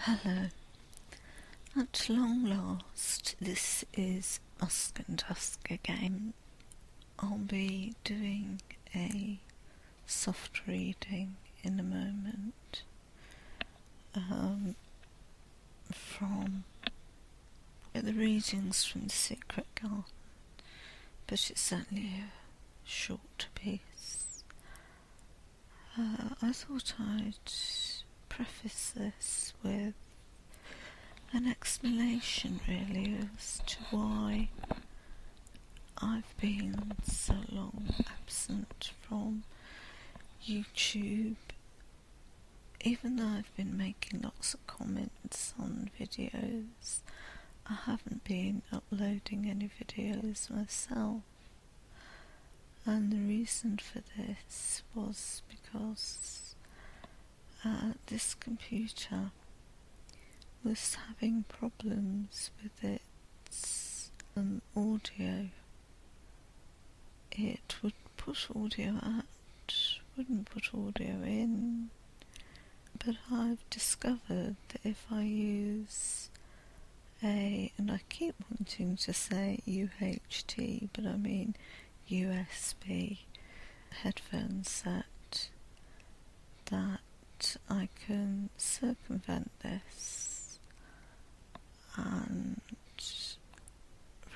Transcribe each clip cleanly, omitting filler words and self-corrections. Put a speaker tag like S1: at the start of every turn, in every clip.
S1: Hello. At long last, this is muskndusk again. I'll be doing a soft reading in a moment from the readings from The Secret Garden, but it's only a short piece. I thought I'd preface this with an explanation really as to why I've been so long absent from YouTube. Even though I've been making lots of comments on videos, I haven't been uploading any videos myself. And the reason for this was because this computer was having problems with its audio. It would put audio out, wouldn't put audio in, but I've discovered that if I use and I keep wanting to say UHT, but I mean USB headphone set, that I can circumvent this and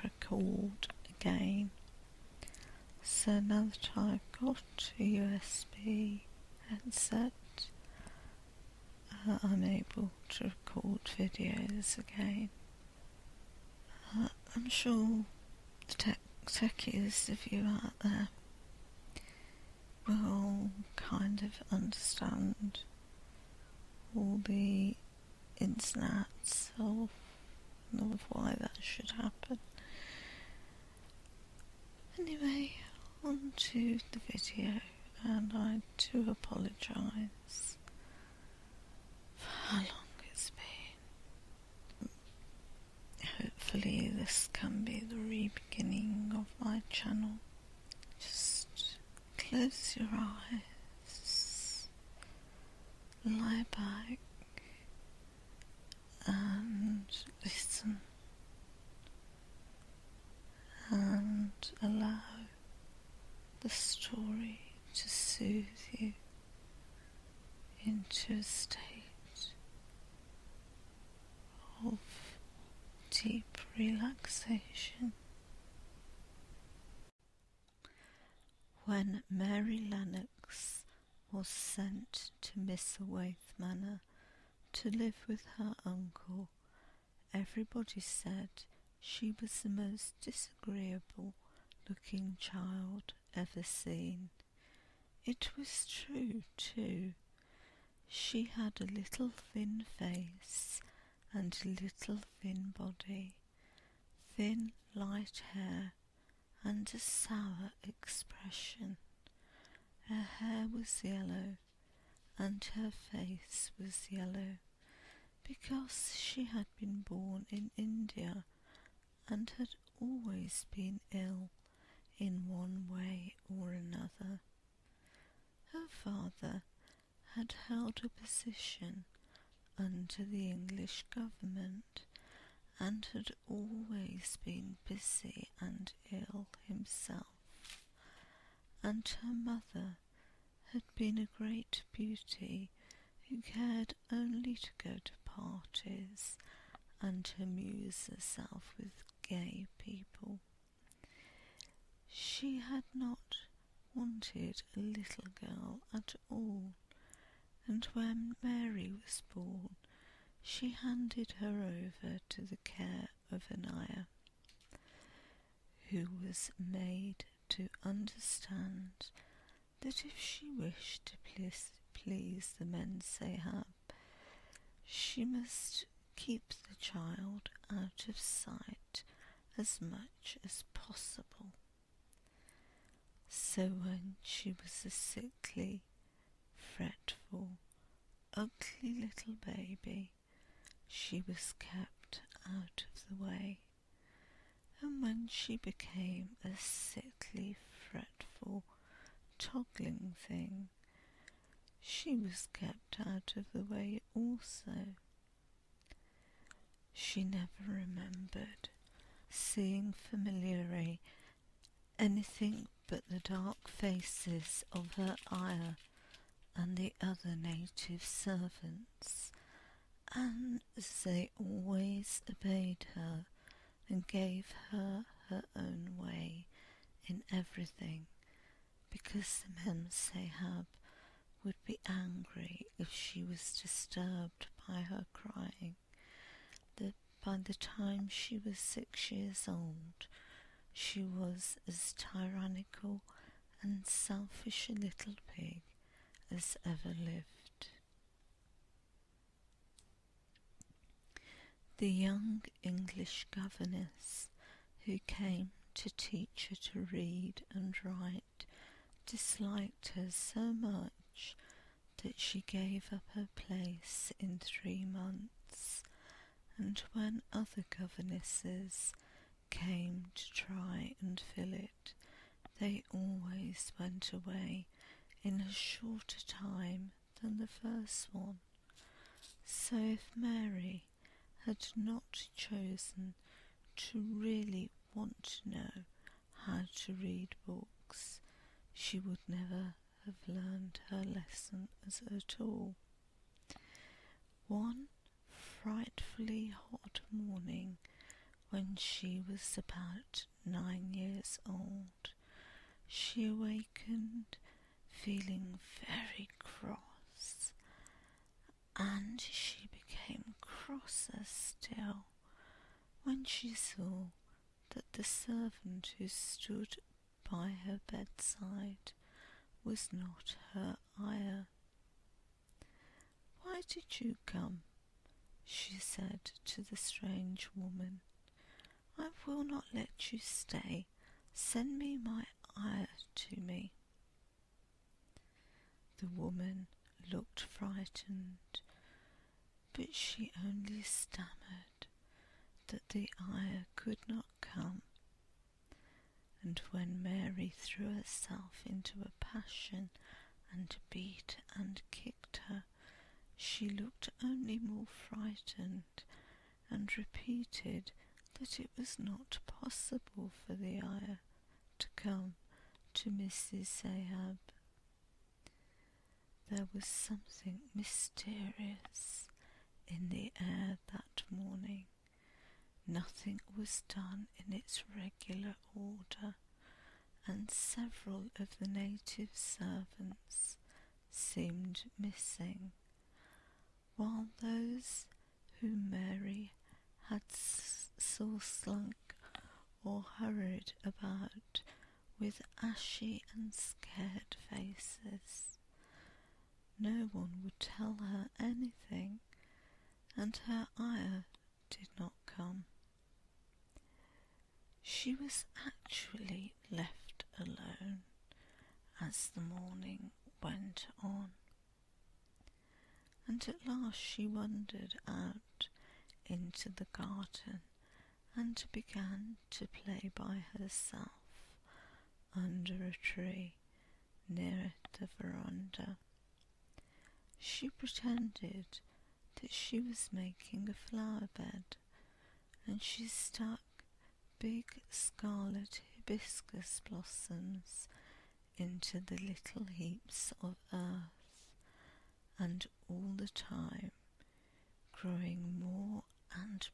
S1: record again. So now that I've got a USB headset, I'm able to record videos again. I'm sure the techies of you out there will kind of understand all the ins and outs of why that should happen. Anyway, on to the video, and I do apologise for how long it's been. Hopefully this can be the re-beginning of my channel. Just close your eyes, lie back and listen, and allow the story to soothe you into a state of deep relaxation. When Mary Lennox was sent to Misselthwaite Manor to live with her uncle, everybody said she was the most disagreeable looking child ever seen. It was true, too. She had a little thin face and a little thin body, thin light hair and a sour expression. Her hair was yellow and her face was yellow because she had been born in India and had always been ill in one way or another. Her father had held a position under the English government and had always been busy and ill himself, and her mother had been a great beauty who cared only to go to parties and amuse herself with gay people. She had not wanted a little girl at all, and when Mary was born, she handed her over to the care of Anaya, who was made to understand that if she wished to please the Mensahab, she must keep the child out of sight as much as possible. So when she was a sickly, fretful, ugly little baby, she was kept out of the way, and when she became a sickly, fretful, toddling thing, she was kept out of the way also. She never remembered seeing familiarly anything but the dark faces of her ayah and the other native servants, and as they always obeyed her and gave her her own way in everything, because the Mem Sahab would be angry if she was disturbed by her crying. By the time she was 6 years old, she was as tyrannical and selfish a little pig as ever lived. The young English governess who came to teach her to read and write disliked her so much that she gave up her place in 3 months, and when other governesses came to try and fill it, they always went away in a shorter time than the first one. So if Mary had not chosen to really want to know how to read books, she would never have learned her lesson at all. One frightfully hot morning, when she was about 9 years old, she awakened feeling very cross, and she became crosser still when she saw that the servant who stood by her bedside was not her ayah. "Why did you come?" she said to the strange woman. "I will not let you stay. Send me my ayah to me." The woman looked frightened, but she only stammered that the ayah could not come, and when Mary threw herself into a passion and beat and kicked her, she looked only more frightened and repeated that it was not possible for the ayah to come to Mrs. Sahab. There was something mysterious in the air that morning. Nothing was done in its regular order, and several of the native servants seemed missing, while those whom Mary had saw slunk or hurried about with ashy and scared faces. No one would tell her anything, and her ayah did not come. She was actually left alone as the morning went on, and at last she wandered out into the garden and began to play by herself under a tree near the veranda. She pretended that she was making a flower bed, and she stuck big scarlet hibiscus blossoms into the little heaps of earth, and all the time growing more and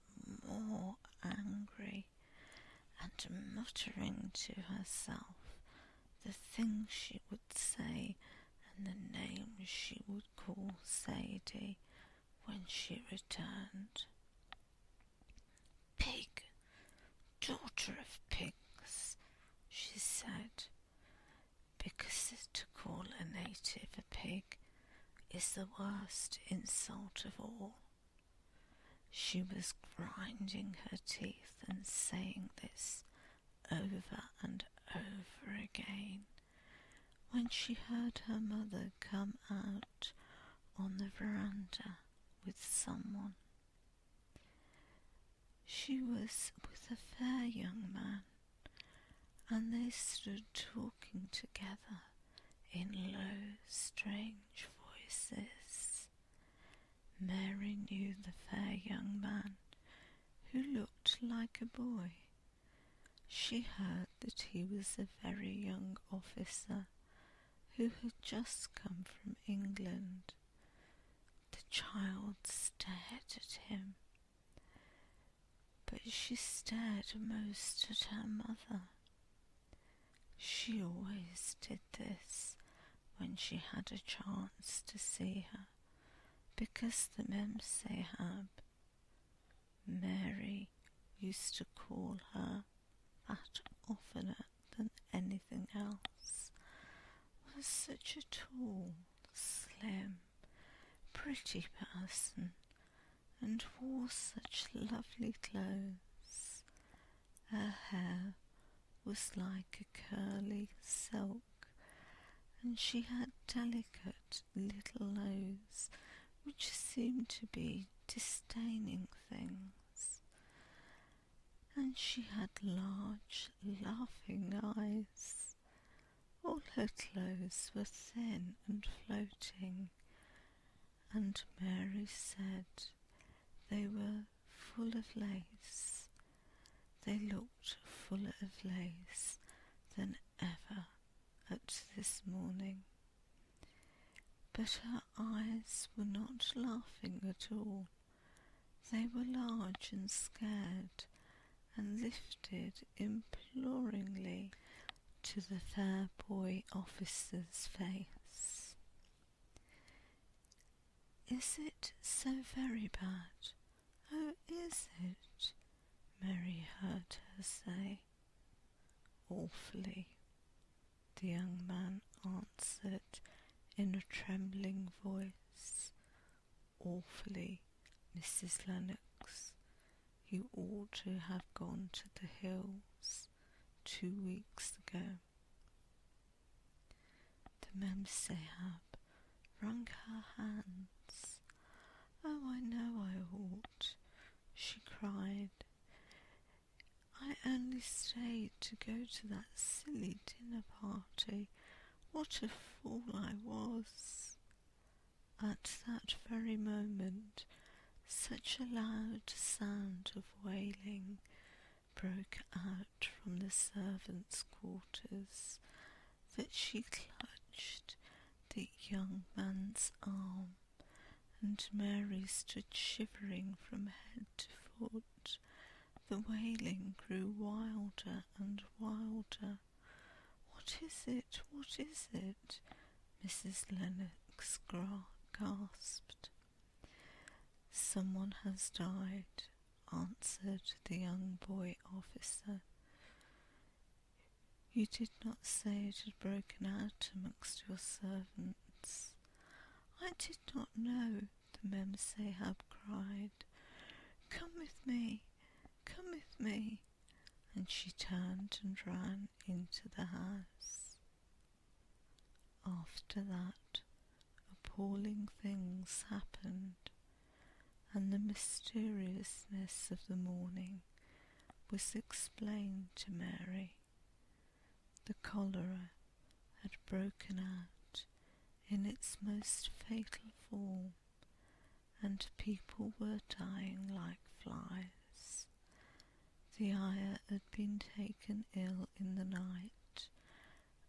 S1: more angry and muttering to herself the things she would say and the names she would call Sadie when she returned. "Pig, daughter of pigs," she said, because to call a native a pig is the worst insult of all. She was grinding her teeth and saying this over and over again when she heard her mother come out on the veranda with someone. She was with a fair young man, and they stood talking together in low, strange voices. Mary knew the fair young man who looked like a boy. She heard that he was a very young officer who had just come from England. The child stared at him, but she stared most at her mother. She always did this when she had a chance to see her, because the Mem Sahab, Mary, used to call her that oftener than anything else, was such a tall, slim, pretty person, and wore such lovely clothes. Her hair was like a curly silk, and she had delicate little nose which seemed to be disdaining things, and she had large laughing eyes. All her clothes were thin and floating, and Mary said they were full of lace. They looked fuller of lace than ever at this morning. But her eyes were not laughing at all. They were large and scared, and lifted imploringly to the fair boy officer's face. "Is it so very bad? Oh, is it?" Mary heard her say. "Awfully," the young man answered in a trembling voice. "Awfully, Mrs. Lennox. You ought to have gone to the hills 2 weeks ago." The Mem Sahab wrung her hands. "Oh, I know I ought," she cried. "I only stayed to go to that silly dinner party. What a fool I was!" At that very moment, such a loud sound of wailing broke out from the servants' quarters that she clutched the young man's arm, and Mary stood shivering from head to foot. The wailing grew wilder and wilder. "What is it? What is it?" Mrs. Lennox gasped. "Someone has died," answered the young boy officer. "You did not say it had broken out amongst your servants." "I did not know," the Mem Sahab cried. "Come with me, come with me," and she turned and ran into the house. After that, appalling things happened, and the mysteriousness of the morning was explained to Mary. The cholera had broken out in its most fatal form, and people were dying like flies. The ayah had been taken ill in the night,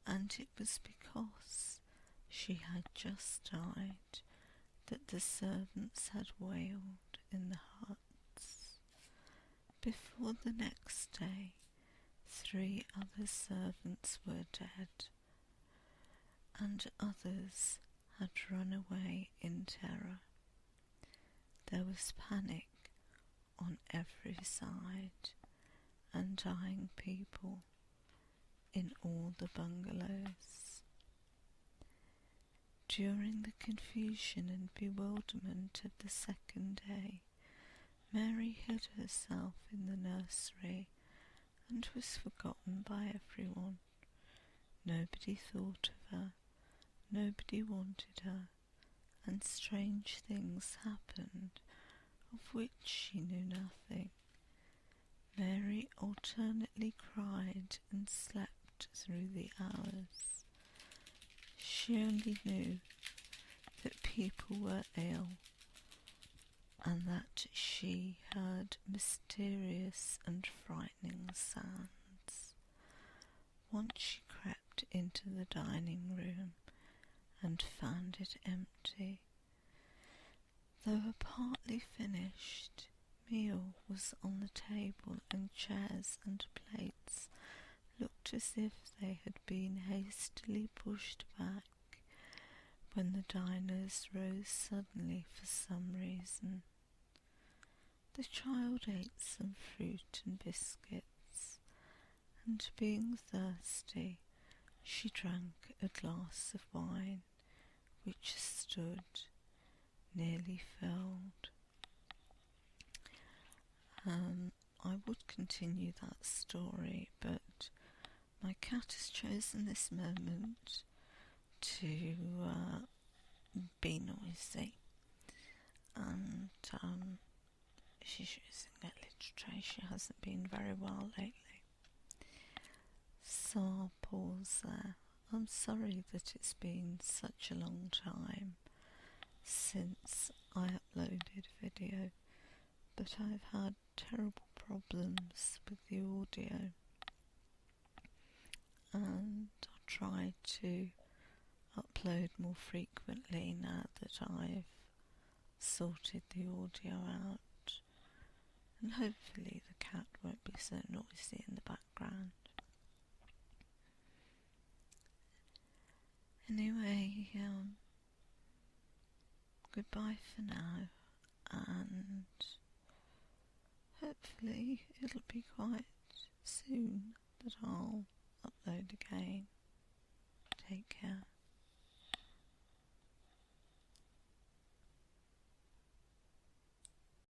S1: and it was because she had just died that the servants had wailed in the huts. Before the next day, 3 other servants were dead, and others had run away in terror. There was panic on every side, and dying people in all the bungalows. During the confusion and bewilderment of the second day, Mary hid herself in the nursery and was forgotten by everyone. Nobody thought of her, nobody wanted her, and strange things happened of which she knew nothing. Mary alternately cried and slept through the hours. She only knew that people were ill, and that she heard mysterious and frightening sounds. Once she crept into the dining room and found it empty. Though a partly finished meal was on the table, and chairs and plates looked as if they had been hastily pushed back when the diners rose suddenly for some reason. The child ate some fruit and biscuits, and being thirsty, she drank a glass of wine, which stood nearly filled. I would continue that story, but my cat has chosen this moment to be noisy, and she's using a litter tray. She hasn't been very well lately. So I'll pause there. I'm sorry that it's been such a long time since I uploaded a video, but I've had terrible problems with the audio, and I'll try to upload more frequently now that I've sorted the audio out, and hopefully the cat won't be so noisy in the background. Anyway, goodbye for now, and hopefully it'll be quite soon that I'll upload again. Take care.